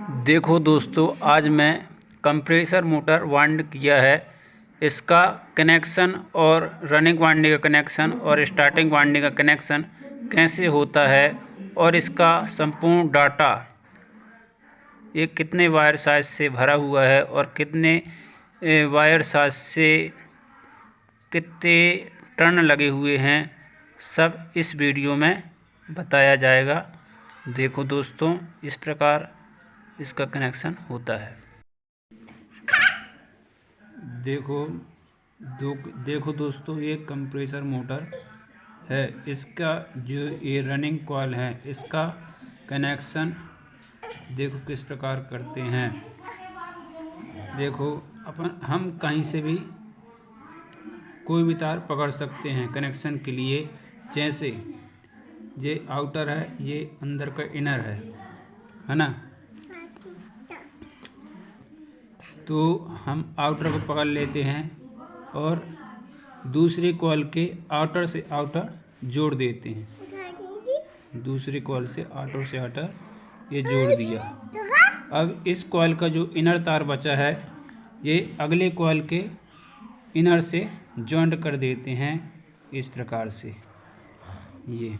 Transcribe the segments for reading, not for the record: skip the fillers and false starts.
देखो दोस्तों, आज मैं कंप्रेसर मोटर वाइंड किया है। इसका कनेक्शन और रनिंग वाइंडिंग का कनेक्शन और स्टार्टिंग वाइंडिंग का कनेक्शन कैसे होता है और इसका संपूर्ण डाटा, ये कितने वायर साइज से भरा हुआ है और कितने वायर साइज से कितने टर्न लगे हुए हैं, सब इस वीडियो में बताया जाएगा। देखो दोस्तों, इस प्रकार इसका कनेक्शन होता है। देखो दोस्तों, ये कंप्रेसर मोटर है। इसका जो ये रनिंग कॉइल है, इसका कनेक्शन देखो किस प्रकार करते हैं। देखो, हम कहीं से भी कोई भी तार पकड़ सकते हैं कनेक्शन के लिए। जैसे ये आउटर है, ये अंदर का इनर है ना। तो हम आउटर को पकड़ लेते हैं और दूसरे कॉइल के आउटर से आउटर जोड़ देते हैं। दूसरे कॉइल से आउटर ये जोड़ दिया। अब इस कॉइल का जो इनर तार बचा है, ये अगले कॉइल के इनर से जॉइंट कर देते हैं इस प्रकार से। ये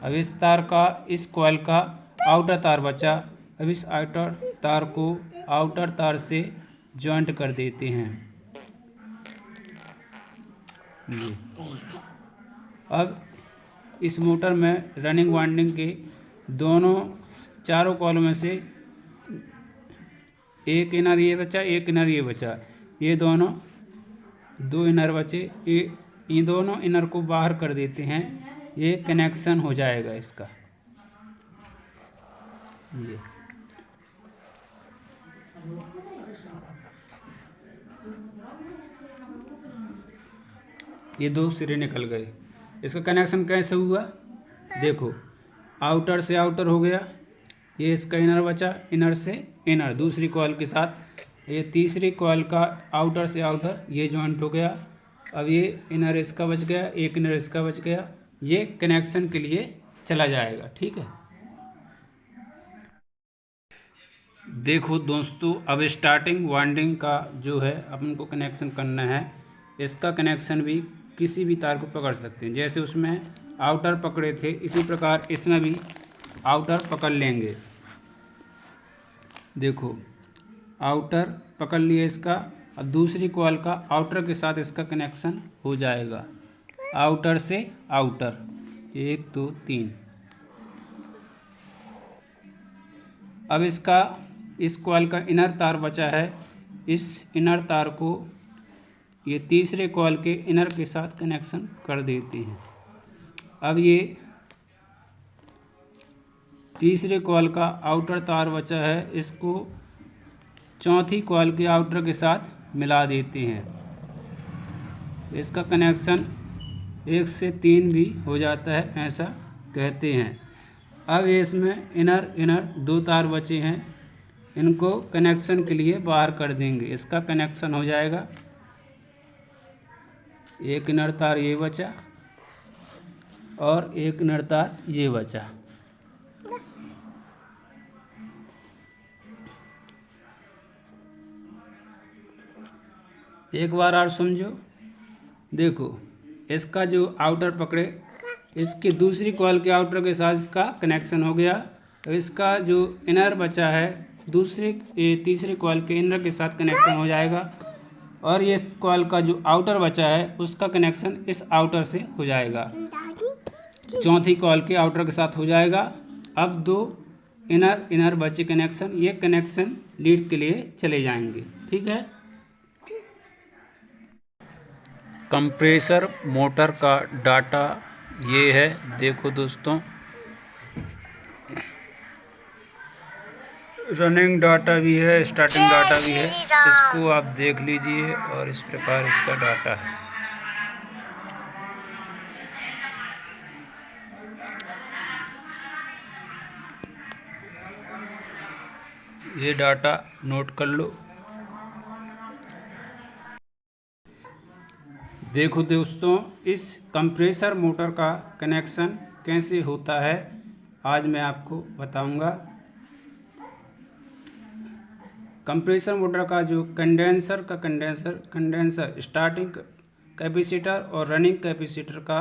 अब इस कॉइल का आउटर तार बचा। अब इस आउटर तार को आउटर तार से जॉइंट कर देते हैं। ये अब इस मोटर में रनिंग वाइंडिंग के चारों कॉइलों में से एक इनर ये बचा, एक इनर ये बचा। ये दोनों दो इनर बचे, ये दोनों इनर को बाहर कर देते हैं। ये कनेक्शन हो जाएगा इसका। ये दो सिरे निकल गए। इसका कनेक्शन कैसे हुआ? देखो, आउटर से आउटर हो गया, ये इसका इनर बचा, इनर से इनर दूसरी कॉइल के साथ, ये तीसरी कॉइल का आउटर से आउटर ये जॉइंट हो गया। अब ये इनर इसका बच गया, एक इनर इसका बच गया। ये कनेक्शन के लिए चला जाएगा। ठीक है। देखो दोस्तों, अब स्टार्टिंग वाइंडिंग का जो है अपन को कनेक्शन करना है। इसका कनेक्शन भी किसी भी तार को पकड़ सकते हैं। जैसे उसमें आउटर पकड़े थे, इसी प्रकार इसमें भी आउटर पकड़ लेंगे। देखो, आउटर पकड़ लिए इसका। अब दूसरी कॉइल का आउटर के साथ इसका कनेक्शन हो जाएगा। आउटर से आउटर 1 2 3। अब इस कॉइल का इनर तार बचा है। इस इनर तार को ये तीसरे कॉइल के इनर के साथ कनेक्शन कर देते हैं। अब ये तीसरे कॉइल का आउटर तार बचा है, इसको चौथी कॉइल के आउटर के साथ मिला देते हैं। इसका कनेक्शन 1 से 3 भी हो जाता है, ऐसा कहते हैं। अब इसमें इनर दो तार बचे हैं, इनको कनेक्शन के लिए बाहर कर देंगे। इसका कनेक्शन हो जाएगा। एक इनर तार ये बचा और एक इनर तार ये बचा। एक बार और समझो। देखो, इसका जो आउटर पकड़े, इसके दूसरी कॉइल के आउटर के साथ इसका कनेक्शन हो गया। तो इसका जो इनर बचा है, तीसरे कॉइल के इनर के साथ कनेक्शन हो जाएगा। और ये कॉइल का जो आउटर बचा है, उसका कनेक्शन इस आउटर से हो जाएगा, चौथी कॉइल के आउटर के साथ हो जाएगा। अब दो इनर बचे कनेक्शन, ये कनेक्शन लीड के लिए चले जाएंगे। ठीक है। कंप्रेसर मोटर का डाटा ये है। देखो दोस्तों, रनिंग डाटा भी है, स्टार्टिंग डाटा भी है। इसको आप देख लीजिए और इस प्रकार इसका डाटा है। ये डाटा नोट कर लो। देखो दोस्तों, इस कंप्रेसर मोटर का कनेक्शन कैसे होता है, आज मैं आपको बताऊंगा। कंप्रेसर मोटर का जो कंडेंसर स्टार्टिंग कैपेसिटर और रनिंग कैपेसिटर का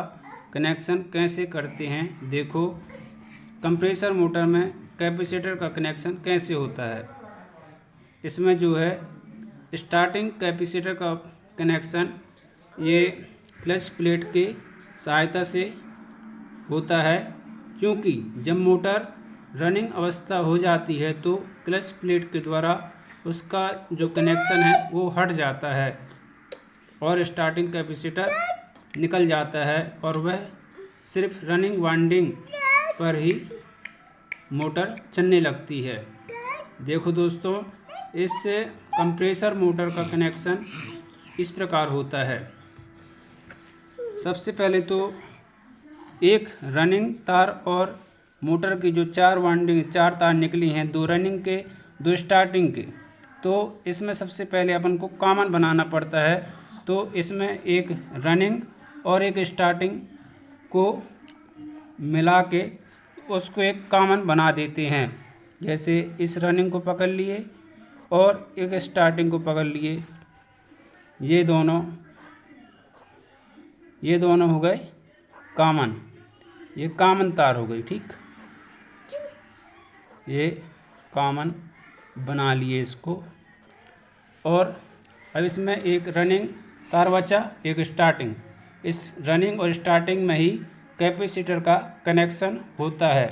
कनेक्शन कैसे करते हैं। देखो कंप्रेसर मोटर में कैपेसिटर का कनेक्शन कैसे होता है। इसमें जो है स्टार्टिंग कैपेसिटर का कनेक्शन ये क्लच प्लेट के सहायता से होता है, क्योंकि जब मोटर रनिंग अवस्था हो जाती है तो क्लच प्लेट के द्वारा उसका जो कनेक्शन है वो हट जाता है और स्टार्टिंग कैपेसिटर निकल जाता है और वह सिर्फ रनिंग वाइंडिंग पर ही मोटर चलने लगती है। देखो दोस्तों, इस कंप्रेसर मोटर का कनेक्शन इस प्रकार होता है। सबसे पहले तो एक रनिंग तार और मोटर की जो 4 तार निकली हैं, 2 रनिंग के 2 स्टार्टिंग के, तो इसमें सबसे पहले अपन को कॉमन बनाना पड़ता है। तो इसमें एक रनिंग और एक स्टार्टिंग को मिला के उसको एक कॉमन बना देते हैं। जैसे इस रनिंग को पकड़ लिए और एक स्टार्टिंग को पकड़ लिए, ये दोनों हो गए कॉमन, ये कॉमन तार हो गई। ठीक, ये कॉमन बना लिए इसको। और अब इसमें एक रनिंग तार बचा, एक स्टार्टिंग। इस रनिंग और स्टार्टिंग में ही कैपेसिटर का कनेक्शन होता है।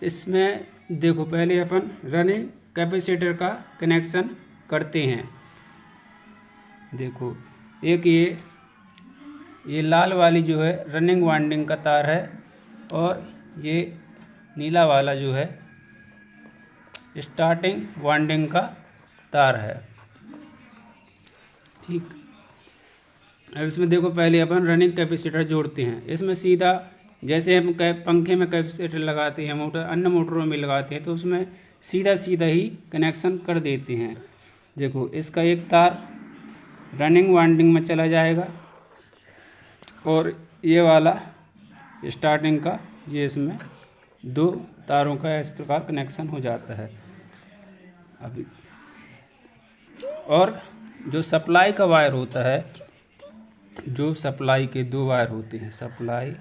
इसमें देखो पहले अपन रनिंग कैपेसिटर का कनेक्शन करते हैं। देखो एक ये लाल वाली जो है रनिंग वाइंडिंग का तार है और ये नीला वाला जो है स्टार्टिंग वाइंडिंग का तार है। ठीक, अब इसमें देखो पहले अपन रनिंग कैपेसिटर जोड़ते हैं। इसमें सीधा जैसे हम पंखे में कैपेसिटर लगाते हैं, मोटर अन्य मोटरों में लगाते हैं, तो उसमें सीधा ही कनेक्शन कर देते हैं। देखो इसका एक तार रनिंग वाइंडिंग में चला जाएगा और ये वाला स्टार्टिंग का, ये इसमें 2 तारों का इस प्रकार कनेक्शन हो जाता है। अभी और जो सप्लाई का वायर होता है, जो सप्लाई के 2 वायर होते हैं, सप्लाई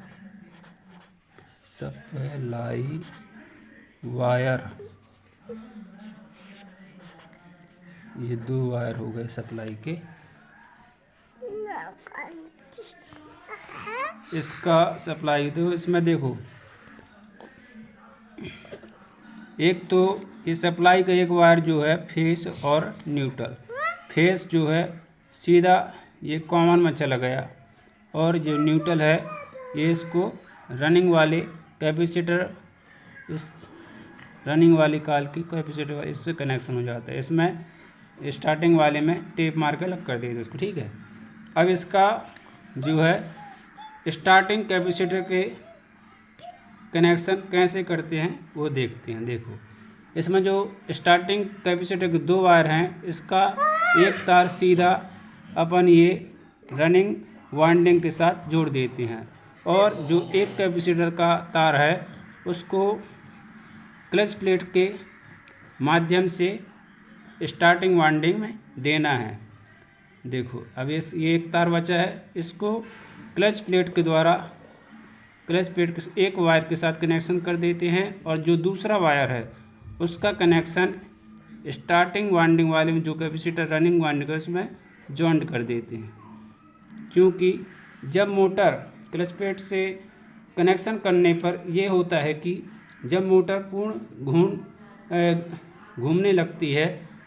वायर, ये 2 वायर हो गए सप्लाई के। इसका सप्लाई तो इसमें देखो एक तो ये सप्लाई का एक वायर जो है फेस और न्यूट्रल। फेस जो है सीधा ये कॉमन में चला गया और जो न्यूट्रल है ये इसको रनिंग वाले कैपेसिटर, इस रनिंग वाली कॉइल की कैपेसिटर इससे कनेक्शन हो जाता है। इसमें स्टार्टिंग वाले में टेप मार के अलग कर देते इसको। ठीक है, अब इसका जो है स्टार्टिंग कैपेसिटर के कनेक्शन कैसे करते हैं वो देखते हैं। देखो इसमें जो स्टार्टिंग कैपेसिटर के 2 वायर हैं, इसका एक तार सीधा अपन ये रनिंग वाइंडिंग के साथ जोड़ देते हैं और जो एक कैपेसिटर का तार है उसको क्लच प्लेट के माध्यम से स्टार्टिंग वाइंडिंग में देना है। देखो अब ये एक तार बचा है, इसको क्लच प्लेट के द्वारा क्लच प्लेट के एक वायर के साथ कनेक्शन कर देते हैं और जो दूसरा वायर है उसका कनेक्शन स्टार्टिंग वाइंडिंग वाले में जो कैपेसिटर रनिंग वाइंडिंग है उसमें जॉइंट कर देते हैं। क्योंकि जब मोटर क्लच प्लेट से कनेक्शन करने पर यह होता है कि जब मोटर पूर्ण घूमने लगती है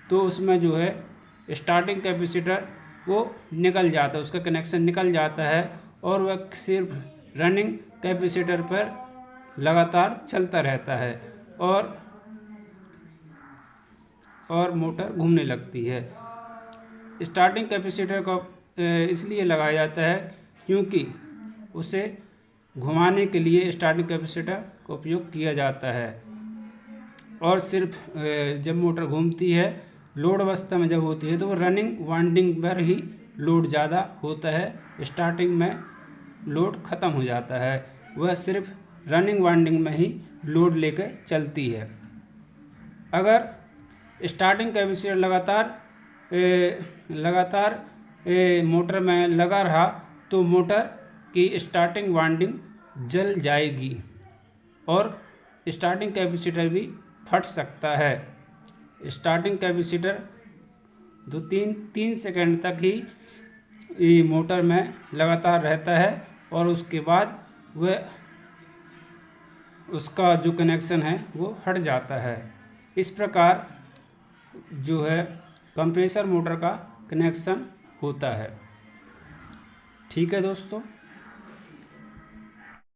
तो उसमें जो है स्टार्टिंग कैपेसिटर वो निकल जाता है, उसका कनेक्शन निकल जाता है और वह सिर्फ रनिंग कैपेसिटर पर लगातार चलता रहता है और मोटर घूमने लगती है। स्टार्टिंग कैपेसिटर को इसलिए लगाया जाता है क्योंकि उसे घुमाने के लिए स्टार्टिंग कैपेसिटर का उपयोग किया जाता है और सिर्फ जब मोटर घूमती है, लोड अवस्था में जब होती है तो वो रनिंग वाइंडिंग पर ही लोड ज़्यादा होता है, स्टार्टिंग में लोड ख़त्म हो जाता है, वह सिर्फ रनिंग वाइंडिंग में ही लोड लेकर चलती है। अगर स्टार्टिंग कैपेसिटर लगातार मोटर में लगा रहा तो मोटर की स्टार्टिंग वाइंडिंग जल जाएगी और स्टार्टिंग कैपेसिटर भी फट सकता है। स्टार्टिंग कैपेसिटर 3 सेकंड तक ही मोटर में लगातार रहता है और उसके बाद वह उसका जो कनेक्शन है वो हट जाता है। इस प्रकार जो है कंप्रेसर मोटर का कनेक्शन होता है। ठीक है दोस्तों।